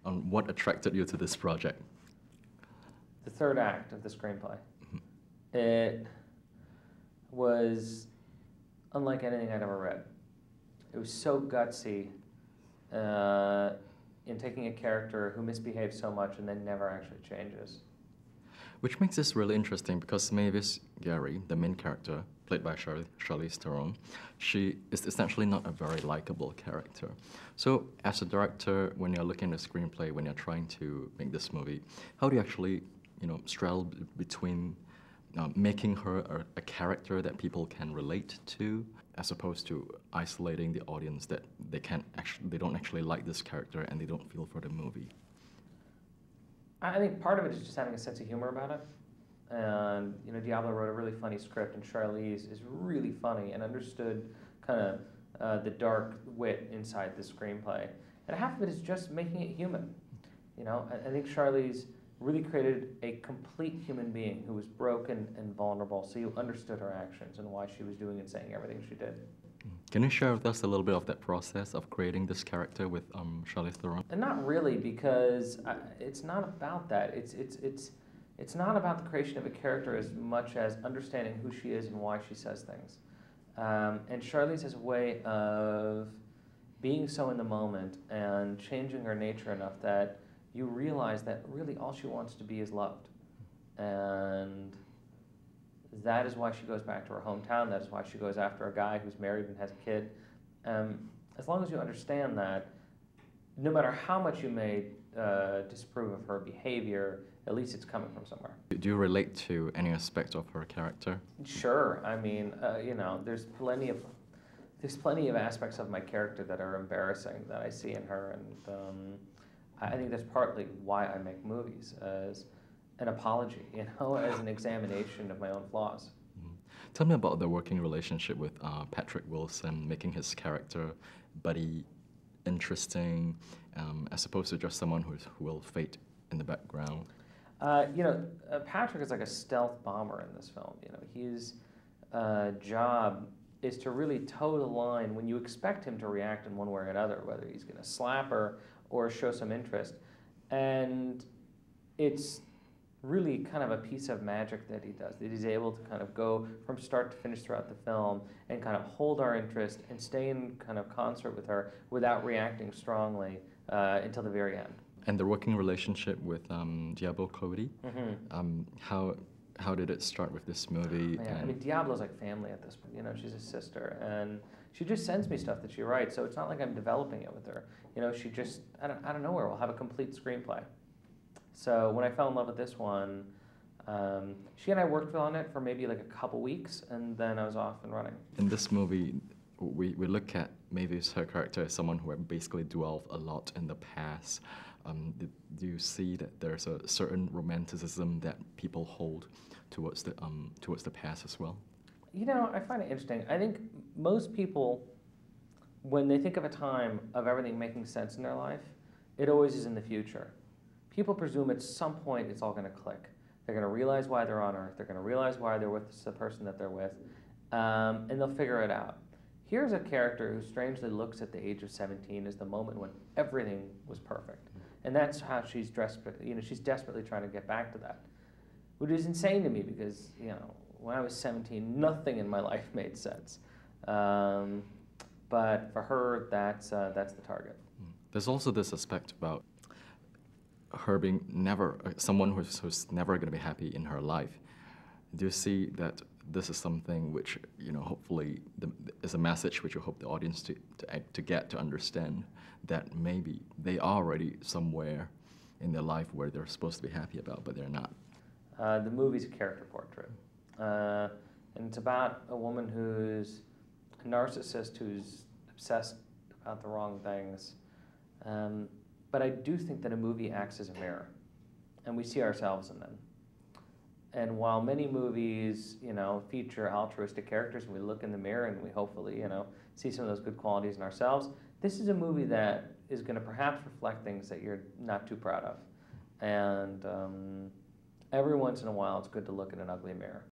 what attracted you to this project? The third act of the screenplay. It was unlike anything I'd ever read. It was so gutsy in taking a character who misbehaves so much and then never actually changes. Which makes this really interesting because Mavis Gary, the main character, played by Charlize Theron, she is essentially not a very likable character. So as a director, when you're looking at a screenplay, when you're trying to make this movie, how do you actually, straddle between making her a character that people can relate to, as opposed to isolating the audience that they don't actually like this character and they don't feel for the movie? I think part of it is just having a sense of humor about it. And, Diablo wrote a really funny script, and Charlize is really funny and understood kind of the dark wit inside the screenplay. And half of it is just making it human. I think Charlize really created a complete human being who was broken and vulnerable, so you understood her actions and why she was doing and saying everything she did. Can you share with us a little bit of that process of creating this character with Charlize Theron? And not really, because it's not about that. It's not about the creation of a character as much as understanding who she is and why she says things. And Charlize has a way of being so in the moment and changing her nature enough that you realize that really all she wants to be is loved. And that is why she goes back to her hometown. That is why she goes after a guy who's married and has a kid. As long as you understand that, no matter how much you may disapprove of her behavior, at least it's coming from somewhere. Do you relate to any aspect of her character? Sure. I mean, there's plenty of aspects of my character that are embarrassing that I see in her, and I think that's partly why I make movies, as an apology, as an examination of my own flaws. Tell me about the working relationship with Patrick Wilson, making his character Buddy interesting, as opposed to just someone who will fade in the background. Patrick is like a stealth bomber in this film. His job is to really toe the line when you expect him to react in one way or another, whether he's going to slap her or show some interest. And it's really kind of a piece of magic that he does, that he's able to kind of go from start to finish throughout the film and kind of hold our interest and stay in kind of concert with her without reacting strongly until the very end. And the working relationship with Diablo Cody, how did it start with this movie? Yeah, I mean, Diablo's like family at this point. She's a sister, and she just sends me stuff that she writes, so it's not like I'm developing it with her. She just, out of nowhere, will have a complete screenplay. So when I fell in love with this one, she and I worked on it for maybe like a couple weeks, and then I was off and running. In this movie, we look at Mavis, her character, as someone who basically dwelled a lot in the past. Do you see that there's a certain romanticism that people hold towards the past as well? I find it interesting. I think most people, when they think of a time of everything making sense in their life, it always is in the future. People presume at some point it's all going to click. They're going to realize why they're on Earth. They're going to realize why they're with the person that they're with, and they'll figure it out. Here's a character who strangely looks at the age of 17 as the moment when everything was perfect. And that's how she's she's desperately trying to get back to that. Which is insane to me because, when I was 17, nothing in my life made sense. But for her, that's the target. There's also this aspect about her being someone who's never going to be happy in her life. Do you see that this is something which, hopefully is a message which you hope the audience to get to understand that maybe they are already somewhere in their life where they're supposed to be happy about, but they're not? The movie's a character portrait. And it's about a woman who's a narcissist who's obsessed about the wrong things. But I do think that a movie acts as a mirror, and we see ourselves in them. And while many movies, feature altruistic characters, and we look in the mirror and we hopefully, see some of those good qualities in ourselves, this is a movie that is going to perhaps reflect things that you're not too proud of. And every once in a while, it's good to look in an ugly mirror.